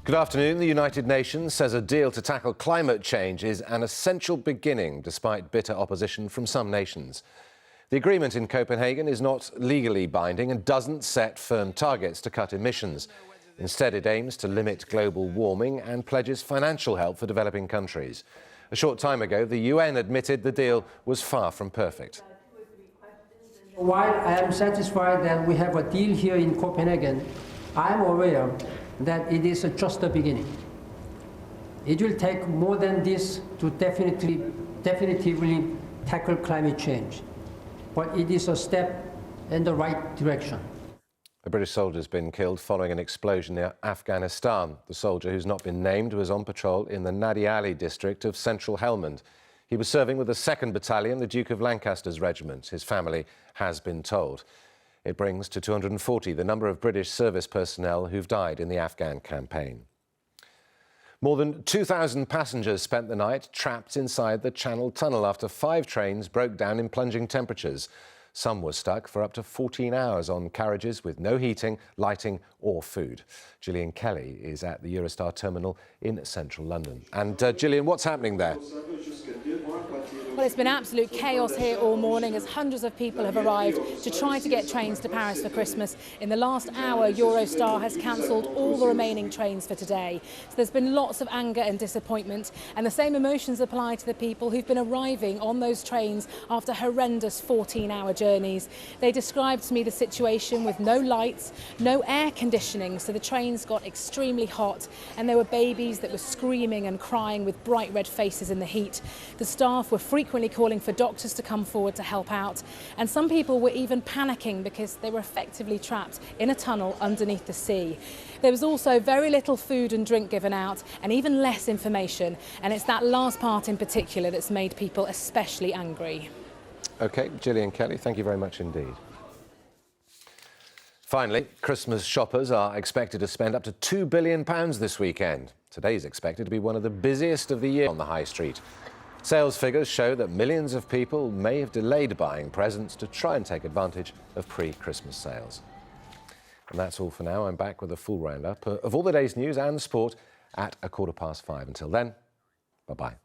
Good afternoon. The United Nations says a deal to tackle climate change is an essential beginning, despite bitter opposition from some nations. The agreement in Copenhagen is not legally binding and doesn't set firm targets to cut emissions. Instead, it aims to limit global warming and pledges financial help for developing countries. A short time ago, the UN admitted the deal was far from perfect. While I am satisfied that we have a deal here in Copenhagen, I am aware that it is just the beginning. It will take more than this to definitively tackle climate change, but it is a step in the right direction. A British soldier has been killed following an explosion near Afghanistan. The soldier, who's not been named, was on patrol in the Nadi Ali district of central Helmand. He was serving with the 2nd Battalion, the Duke of Lancaster's regiment. His family has been told. It brings to 240 the number of British service personnel who've died in the Afghan campaign. More than 2,000 passengers spent the night trapped inside the Channel Tunnel after 5 trains broke down in plunging temperatures. Some were stuck for up to 14 hours on carriages with no heating, lighting or food. Gillian Kelly is at the Eurostar terminal in central London. And Gillian, what's happening there? Well, it's been absolute chaos here all morning as hundreds of people have arrived to try to get trains to Paris for Christmas. In the last hour, Eurostar has cancelled all the remaining trains for today. So there's been lots of anger and disappointment, and the same emotions apply to the people who've been arriving on those trains after horrendous 14-hour journeys. They described to me the situation with no lights, no air conditioning, so the trains got extremely hot, and there were babies that were screaming and crying with bright red faces in the heat. The staff were frequently calling for doctors to come forward to help out, and some people were even panicking because they were effectively trapped in a tunnel underneath the sea. There was also very little food and drink given out, and even less information, and it's that last part in particular that's made people especially angry. OK, Gillian Kelly, thank you very much indeed. Finally, Christmas shoppers are expected to spend up to £2 billion this weekend. Today's expected to be one of the busiest of the year on the high street. Sales figures show that millions of people may have delayed buying presents to try and take advantage of pre-Christmas sales. And that's all for now. I'm back with a full roundup of all the day's news and sport at 5:15. Until then, bye-bye.